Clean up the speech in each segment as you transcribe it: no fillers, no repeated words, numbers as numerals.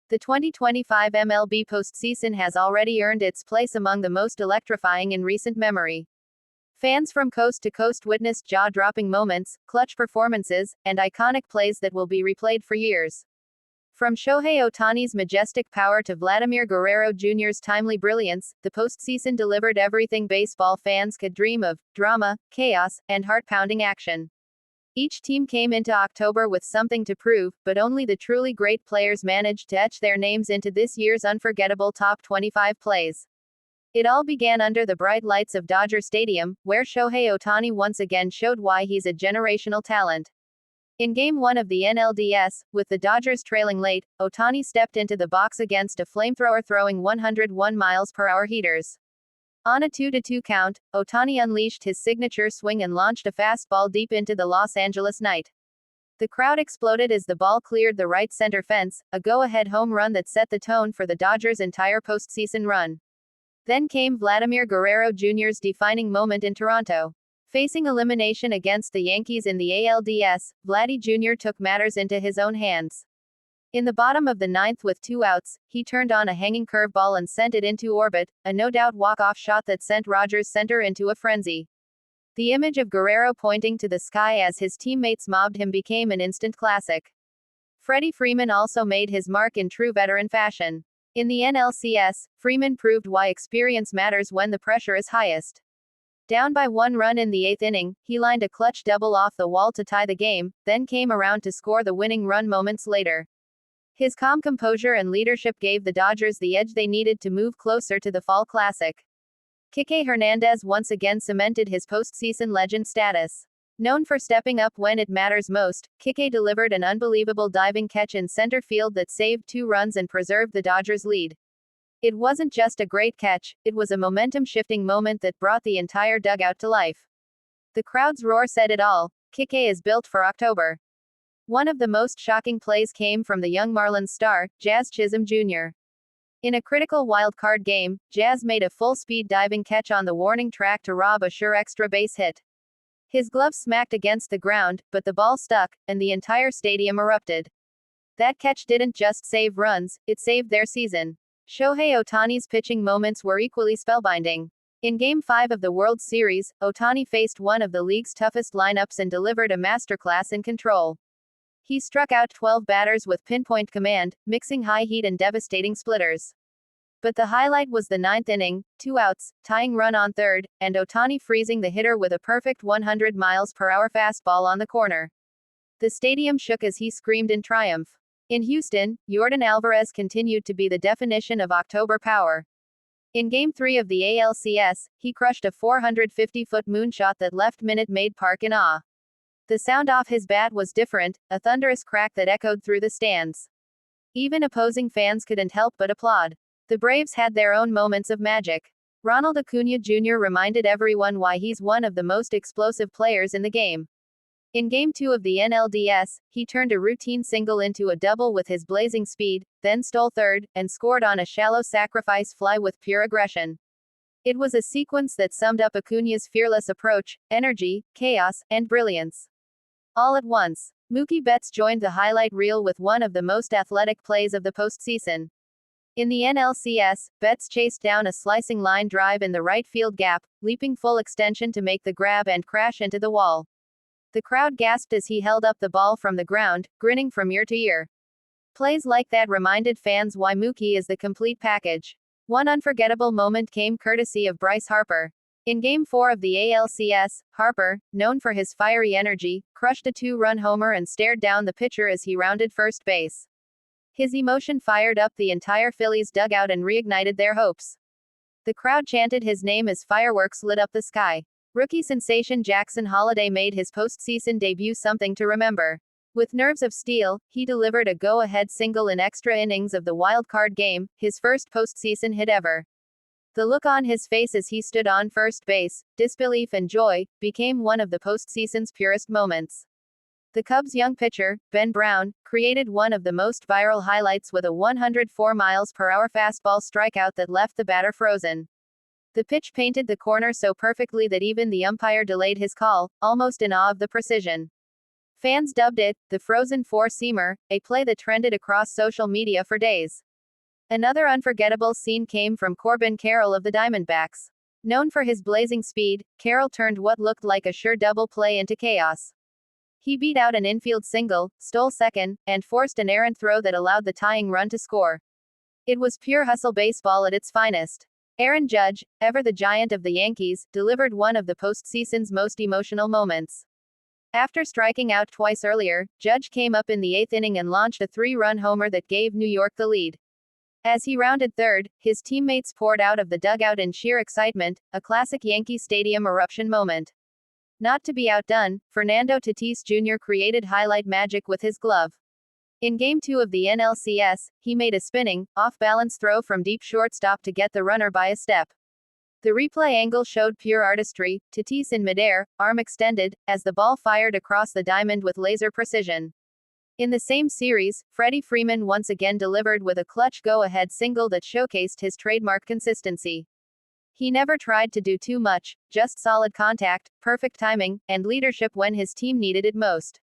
The 2025 MLB postseason has already earned its place among the most electrifying in recent memory. Fans from coast to coast witnessed jaw-dropping moments, clutch performances, and iconic plays that will be replayed for years. From Shohei Ohtani's majestic power to Vladimir Guerrero Jr.'s timely brilliance, the postseason delivered everything baseball fans could dream of: drama, chaos, and heart-pounding action. Each team came into October with something to prove, but only the truly great players managed to etch their names into this year's unforgettable top 25 plays. It all began under the bright lights of Dodger Stadium, where Shohei Ohtani once again showed why he's a generational talent. In Game 1 of the NLDS, with the Dodgers trailing late, Ohtani stepped into the box against a flamethrower throwing 101 miles per hour heaters. On a 2-2 count, Ohtani unleashed his signature swing and launched a fastball deep into the Los Angeles night. The crowd exploded as the ball cleared the right center fence, a go-ahead home run that set the tone for the Dodgers' entire postseason run. Then came Vladimir Guerrero Jr.'s defining moment in Toronto. Facing elimination against the Yankees in the ALDS, Vladdy Jr. took matters into his own hands. In the bottom of the ninth with 2 outs, he turned on a hanging curveball and sent it into orbit, a no-doubt walk-off shot that sent Rogers Center into a frenzy. The image of Guerrero pointing to the sky as his teammates mobbed him became an instant classic. Freddie Freeman also made his mark in true veteran fashion. In the NLCS, Freeman proved why experience matters when the pressure is highest. Down by 1 run in the 8th inning, he lined a clutch double off the wall to tie the game, then came around to score the winning run moments later. His calm composure and leadership gave the Dodgers the edge they needed to move closer to the Fall Classic. Kike Hernandez once again cemented his postseason legend status. Known for stepping up when it matters most, Kike delivered an unbelievable diving catch in center field that saved 2 runs and preserved the Dodgers' lead. It wasn't just a great catch, it was a momentum-shifting moment that brought the entire dugout to life. The crowd's roar said it all: Kike is built for October. One of the most shocking plays came from the young Marlins star, Jazz Chisholm Jr. In a critical wild-card game, Jazz made a full-speed diving catch on the warning track to rob a sure extra base hit. His glove smacked against the ground, but the ball stuck, and the entire stadium erupted. That catch didn't just save runs, it saved their season. Shohei Ohtani's pitching moments were equally spellbinding. In Game 5 of the World Series, Ohtani faced one of the league's toughest lineups and delivered a masterclass in control. He struck out 12 batters with pinpoint command, mixing high heat and devastating splitters. But the highlight was the 9th inning, 2 outs, tying run on third, and Ohtani freezing the hitter with a perfect 100 miles per hour fastball on the corner. The stadium shook as he screamed in triumph. In Houston, Yordan Alvarez continued to be the definition of October power. In Game 3 of the ALCS, he crushed a 450-foot moonshot that left Minute Maid Park in awe. The sound off his bat was different, a thunderous crack that echoed through the stands. Even opposing fans couldn't help but applaud. The Braves had their own moments of magic. Ronald Acuna Jr. reminded everyone why he's one of the most explosive players in the game. In Game 2 of the NLDS, he turned a routine single into a double with his blazing speed, then stole third, and scored on a shallow sacrifice fly with pure aggression. It was a sequence that summed up Acuna's fearless approach, energy, chaos, and brilliance. All at once, Mookie Betts joined the highlight reel with one of the most athletic plays of the postseason. In the NLCS, Betts chased down a slicing line drive in the right field gap, leaping full extension to make the grab and crash into the wall. The crowd gasped as he held up the ball from the ground, grinning from ear to ear. Plays like that reminded fans why Mookie is the complete package. One unforgettable moment came courtesy of Bryce Harper. In Game 4 of the ALCS, Harper, known for his fiery energy, crushed a 2-run homer and stared down the pitcher as he rounded first base. His emotion fired up the entire Phillies dugout and reignited their hopes. The crowd chanted his name as fireworks lit up the sky. Rookie sensation Jackson Holliday made his postseason debut something to remember. With nerves of steel, he delivered a go-ahead single in extra innings of the wild-card game, his first postseason hit ever. The look on his face as he stood on first base, disbelief and joy, became one of the postseason's purest moments. The Cubs' young pitcher, Ben Brown, created one of the most viral highlights with a 104 miles per hour fastball strikeout that left the batter frozen. The pitch painted the corner so perfectly that even the umpire delayed his call, almost in awe of the precision. Fans dubbed it the Frozen Four-Seamer, a play that trended across social media for days. Another unforgettable scene came from Corbin Carroll of the Diamondbacks. Known for his blazing speed, Carroll turned what looked like a sure double play into chaos. He beat out an infield single, stole second, and forced an errant throw that allowed the tying run to score. It was pure hustle baseball at its finest. Aaron Judge, ever the giant of the Yankees, delivered one of the postseason's most emotional moments. After striking out twice earlier, Judge came up in the 8th inning and launched a 3-run homer that gave New York the lead. As he rounded third, his teammates poured out of the dugout in sheer excitement, a classic Yankee Stadium eruption moment. Not to be outdone, Fernando Tatis Jr. created highlight magic with his glove. In Game 2 of the NLCS, he made a spinning, off-balance throw from deep shortstop to get the runner by a step. The replay angle showed pure artistry, Tatis in midair, arm extended, as the ball fired across the diamond with laser precision. In the same series, Freddie Freeman once again delivered with a clutch go-ahead single that showcased his trademark consistency. He never tried to do too much, just solid contact, perfect timing, and leadership when his team needed it most.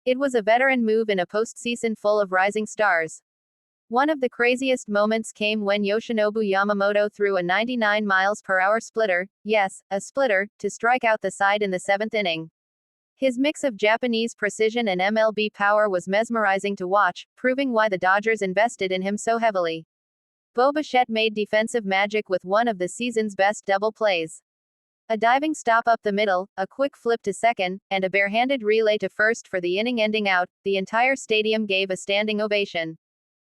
It was a veteran move in a postseason full of rising stars. One of the craziest moments came when Yoshinobu Yamamoto threw a 99 mph splitter, yes, a splitter, to strike out the side in the 7th inning. His mix of Japanese precision and MLB power was mesmerizing to watch, proving why the Dodgers invested in him so heavily. Bo Bichette made defensive magic with one of the season's best double plays. A diving stop up the middle, a quick flip to second, and a barehanded relay to first for the inning-ending out. The entire stadium gave a standing ovation.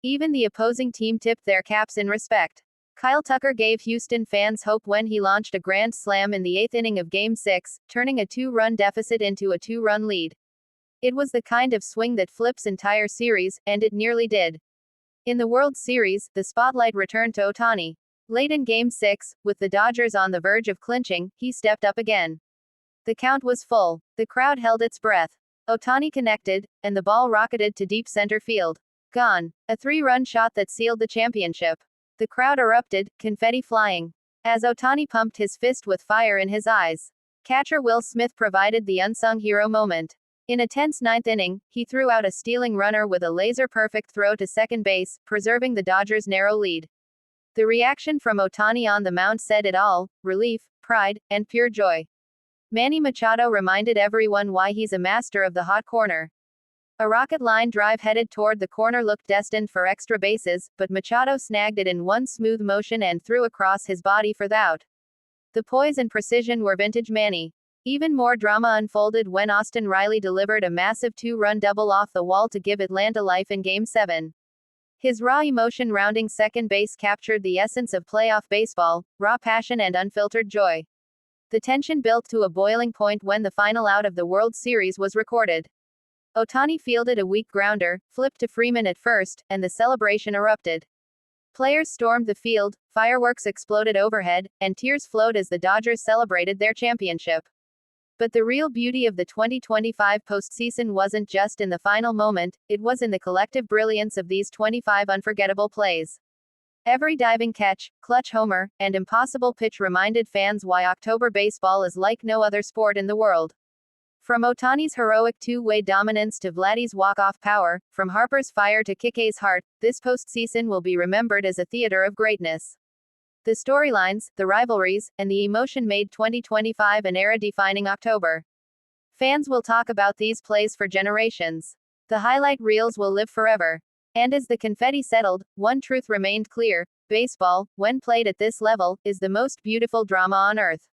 Even the opposing team tipped their caps in respect. Kyle Tucker gave Houston fans hope when he launched a grand slam in the 8th inning of Game 6, turning a 2-run deficit into a 2-run lead. It was the kind of swing that flips entire series, and it nearly did. In the World Series, the spotlight returned to Ohtani. Late in Game 6, with the Dodgers on the verge of clinching, he stepped up again. The count was full. The crowd held its breath. Ohtani connected, and the ball rocketed to deep center field. Gone. A 3-run shot that sealed the championship. The crowd erupted, confetti flying. As Ohtani pumped his fist with fire in his eyes. Catcher Will Smith provided the unsung hero moment. In a tense 9th inning, he threw out a stealing runner with a laser-perfect throw to second base, preserving the Dodgers' narrow lead. The reaction from Ohtani on the mound said it all: relief, pride, and pure joy. Manny Machado reminded everyone why he's a master of the hot corner. A rocket line drive headed toward the corner looked destined for extra bases, but Machado snagged it in one smooth motion and threw across his body for the out. The poise and precision were vintage Manny. Even more drama unfolded when Austin Riley delivered a massive 2-run double off the wall to give Atlanta life in Game 7. His raw emotion rounding second base captured the essence of playoff baseball: raw passion and unfiltered joy. The tension built to a boiling point when the final out of the World Series was recorded. Ohtani fielded a weak grounder, flipped to Freeman at first, and the celebration erupted. Players stormed the field, fireworks exploded overhead, and tears flowed as the Dodgers celebrated their championship. But the real beauty of the 2025 postseason wasn't just in the final moment, it was in the collective brilliance of these 25 unforgettable plays. Every diving catch, clutch homer, and impossible pitch reminded fans why October baseball is like no other sport in the world. From Ohtani's heroic two-way dominance to Vladdy's walk-off power, from Harper's fire to Kike's heart, this postseason will be remembered as a theater of greatness. The storylines, the rivalries, and the emotion made 2025 an era-defining October. Fans will talk about these plays for generations. The highlight reels will live forever. And as the confetti settled, one truth remained clear: baseball, when played at this level, is the most beautiful drama on earth.